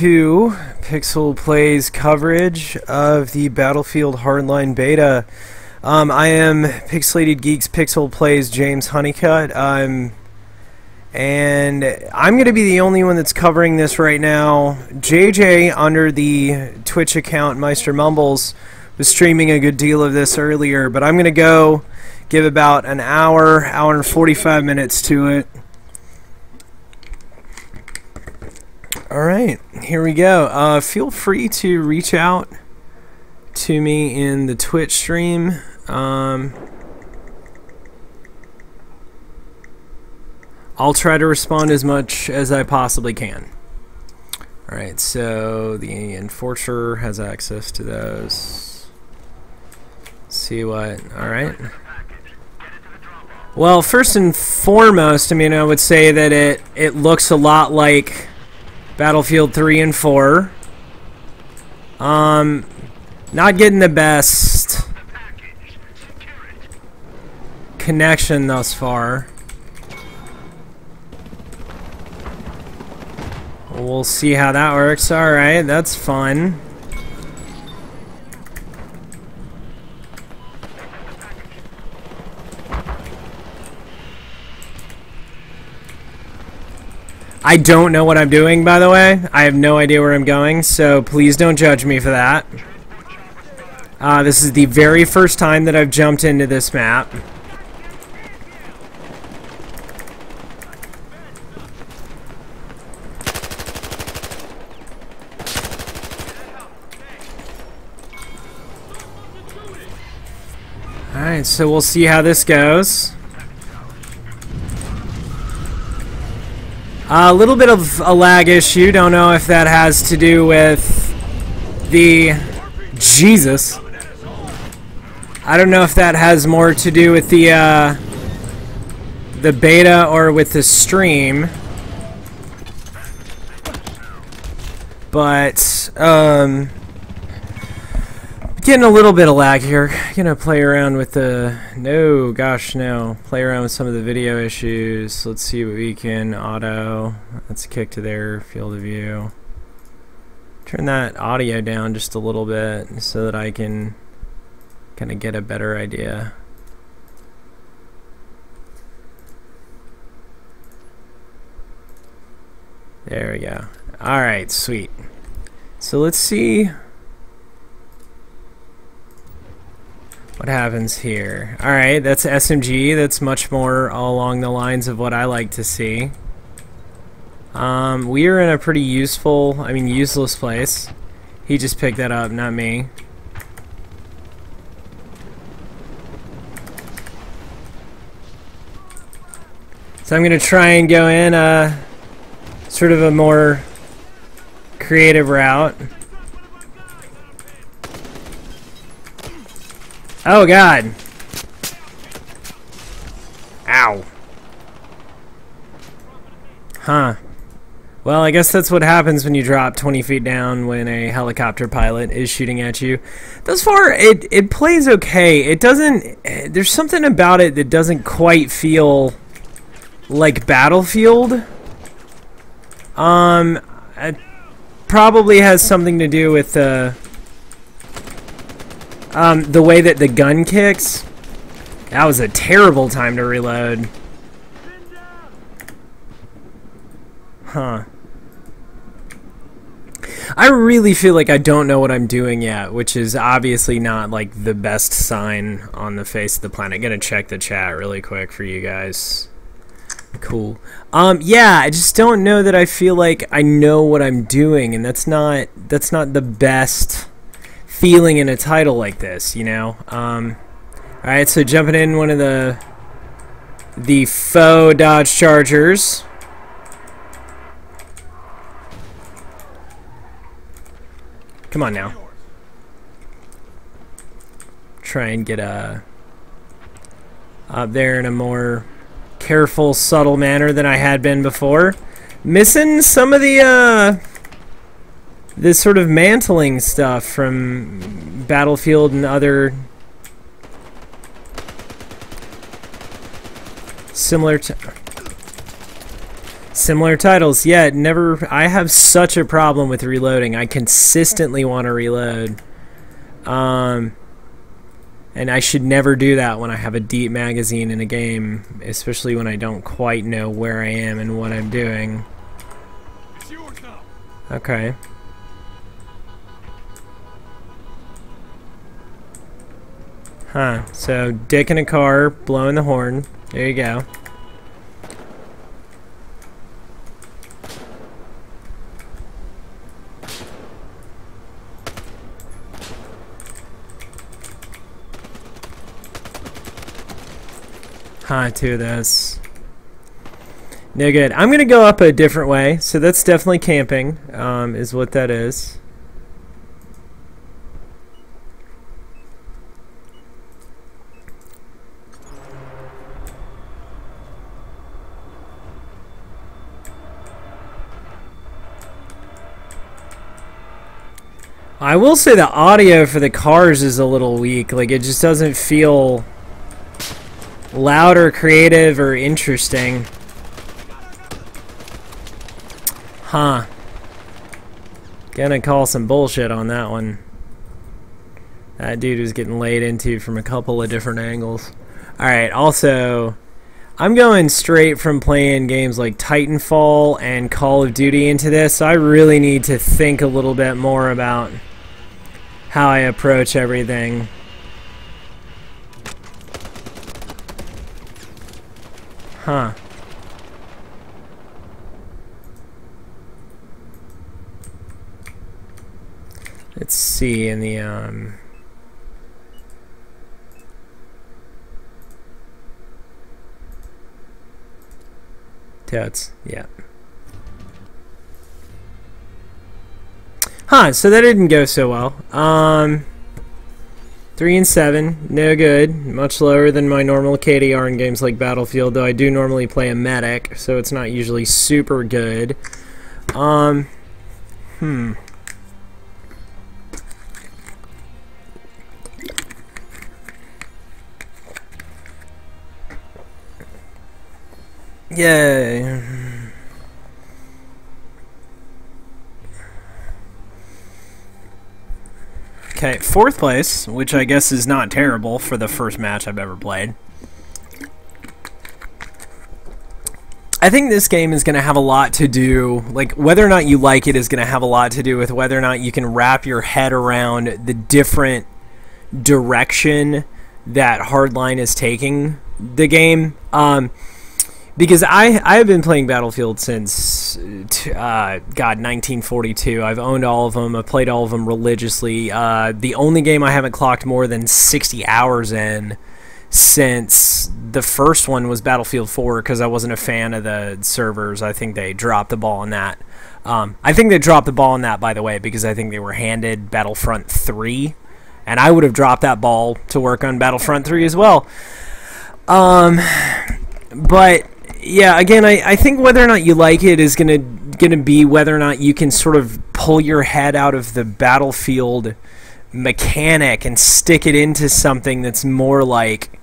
to Pixel Plays coverage of the Battlefield Hardline beta. I am Pixelated Geek's Pixel Plays James Honeycutt, and I'm going to be the only one that's covering this right now. JJ, under the Twitch account Meister Mumbles, was streaming a good deal of this earlier, but I'm going to go give about an hour and 45 minutes to it. Alright, here we go. Feel free to reach out to me in the Twitch stream. I'll try to respond as much as I possibly can. Alright, so the Enforcer has access to those. Let's see what... Alright. Well, first and foremost, I mean, I would say that it looks a lot like Battlefield 3 and 4. Not getting the best connection thus far. We'll see how that works. Alright, that's fun. I don't know what I'm doing, by the way. I have no idea where I'm going, so please don't judge me for that. This is the very first time that I've jumped into this map. Alright, so we'll see how this goes. A little bit of a lag issue. Don't know if that has to do with the... Jesus. I don't know if that has more to do with the beta or with the stream. But, getting a little bit of lag here. Gonna play around with the... No, gosh, no. Play around with some of the video issues. Let's see what we can auto. Let's kick to their field of view. Turn that audio down just a little bit so that I can kind of get a better idea. There we go. Alright, sweet. So let's see what happens here. Alright, that's SMG. That's much more along the lines of what I like to see. We are in a pretty useful, I mean useless place. He just picked that up, not me. So I'm going to try and go in sort of a more creative route. Oh god. Ow. Huh. Well, I guess that's what happens when you drop 20 feet down when a helicopter pilot is shooting at you. Thus far, it plays okay. It doesn't... There's something about it that doesn't quite feel like Battlefield. It probably has something to do with the way that the gun kicks. That was a terrible time to reload. Huh. I really feel like I don't know what I'm doing yet, which is obviously not like the best sign on the face of the planet. I'm gonna check the chat really quick for you guys. Cool. Yeah, I just don't know that I feel like I know what I'm doing, and that's not the best feeling in a title like this, you know. Alright, so jumping in one of the faux Dodge Chargers. Come on now. Try and get up there in a more careful, subtle manner than I had been before. Missing some of the this sort of mantling stuff from Battlefield and other similar Similar titles, yeah, never. I have such a problem with reloading. I consistently want to reload. And I should never do that when I have a deep magazine in a game, especially when I don't quite know where I am and what I'm doing. Okay. Huh, so dick in a car, blowing the horn. There you go. Huh, two of those. No good. I'm gonna go up a different way, so that's definitely camping, is what that is. I will say the audio for the cars is a little weak. Like, it just doesn't feel loud or creative or interesting. Huh. Gonna call some bullshit on that one. That dude was getting laid into from a couple of different angles. Alright, also, I'm going straight from playing games like Titanfall and Call of Duty into this, so I really need to think a little bit more about how I approach everything. Huh. Let's see in the totes, yeah. Huh, so that didn't go so well. 3 and 7, no good. Much lower than my normal KDR in games like Battlefield, though I do normally play a medic, so it's not usually super good. Yay. Okay, 4th place, which I guess is not terrible for the first match I've ever played. I think this game is going to have a lot to do, like, whether or not you like it is going to have a lot to do with whether or not you can wrap your head around the different direction that Hardline is taking the game. Because I have been playing Battlefield since, God, 1942. I've owned all of them. I've played all of them religiously. The only game I haven't clocked more than 60 hours in since the first one was Battlefield 4 because I wasn't a fan of the servers. I think they dropped the ball on that. I think they dropped the ball on that, by the way, because I think they were handed Battlefront 3. And I would have dropped that ball to work on Battlefront 3 as well. But yeah, again, I think whether or not you like it is gonna be whether or not you can sort of pull your head out of the Battlefield mechanic and stick it into something that's more like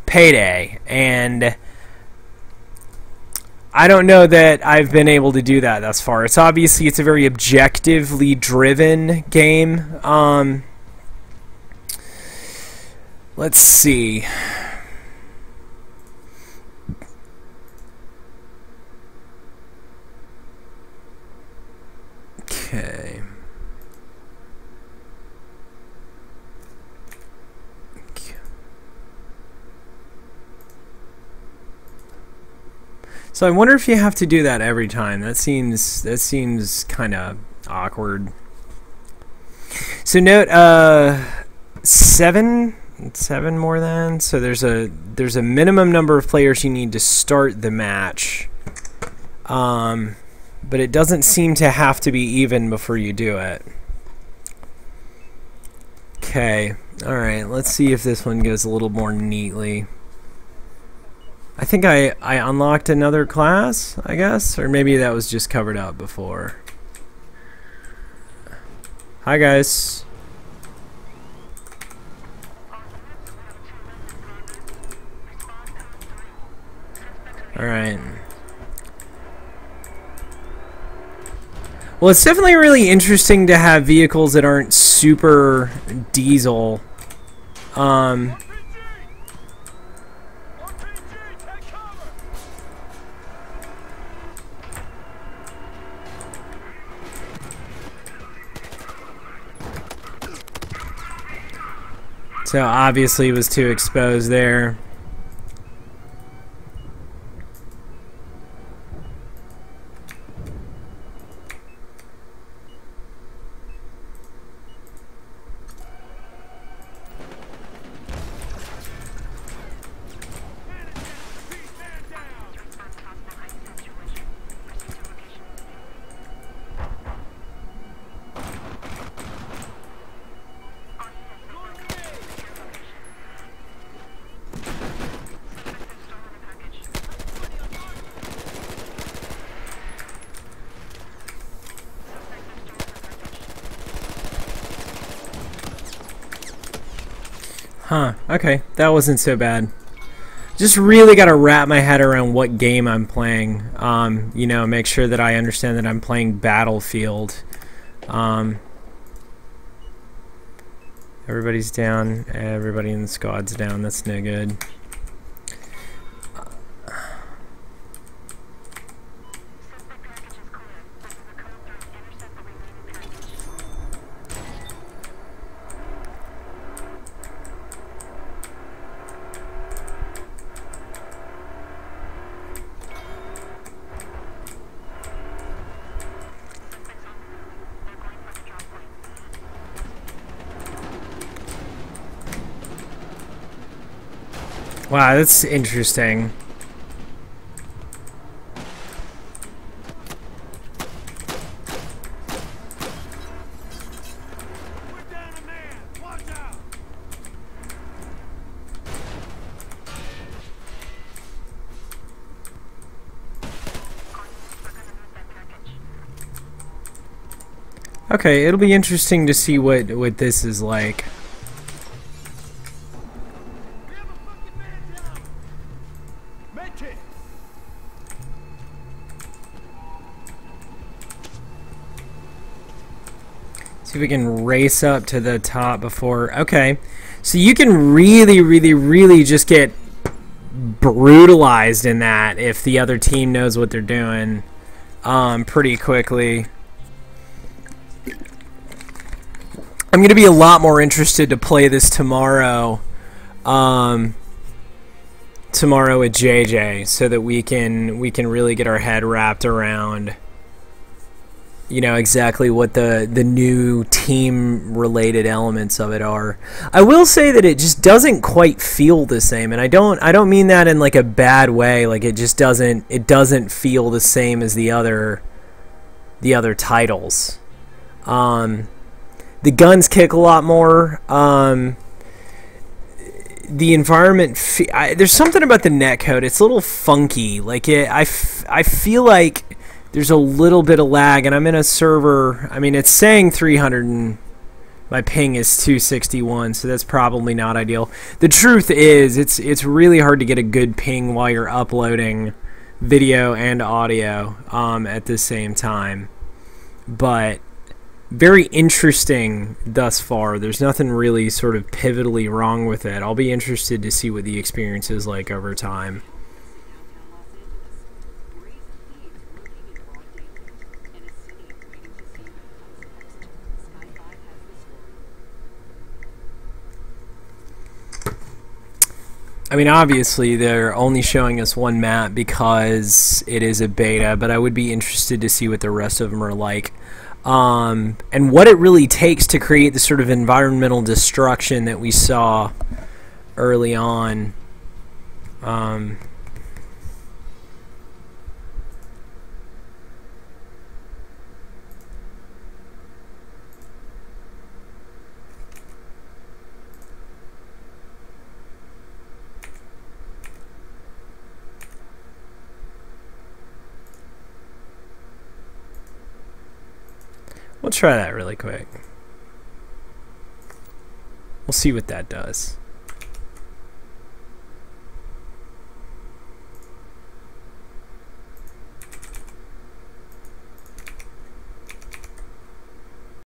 Payday. And I don't know that I've been able to do that thus far. It's obviously it's a very objectively driven game. Let's see. Okay. So I wonder if you have to do that every time. That seems kind of awkward. So note seven more than. So there's a minimum number of players you need to start the match. But it doesn't seem to have to be even before you do it. Okay, alright, let's see if this one goes a little more neatly. I think I unlocked another class, I guess? Or maybe that was just covered up before. Hi, guys. Alright. Well, it's definitely really interesting to have vehicles that aren't super diesel. So obviously it was too exposed there. Huh, okay, that wasn't so bad. Just really got to wrap my head around what game I'm playing. You know, make sure that I understand that I'm playing Battlefield. Everybody's down. Everybody in the squad's down. That's no good. Wow, that's interesting. Okay, it'll be interesting to see what this is like. See if we can race up to the top before... Okay, so you can really just get brutalized in that if the other team knows what they're doing pretty quickly. I'm going to be a lot more interested to play this tomorrow tomorrow with JJ, so that we can really get our head wrapped around, you know, exactly what the new team related elements of it are. I will say that it just doesn't quite feel the same, and I don't mean that in like a bad way. Like it doesn't feel the same as the other titles. The guns kick a lot more. The environment, there's something about the netcode. It's a little funky. Like I feel like there's a little bit of lag, and I'm in a server. I mean, it's saying 300 and my ping is 261, so that's probably not ideal. The truth is, it's really hard to get a good ping while you're uploading video and audio at the same time. But very interesting thus far. There's nothing really sort of pivotally wrong with it. I'll be interested to see what the experience is like over time. I mean, obviously they're only showing us one map because it is a beta, but I would be interested to see what the rest of them are like. And what it really takes to create the sort of environmental destruction that we saw early on. We'll try that really quick. We'll see what that does.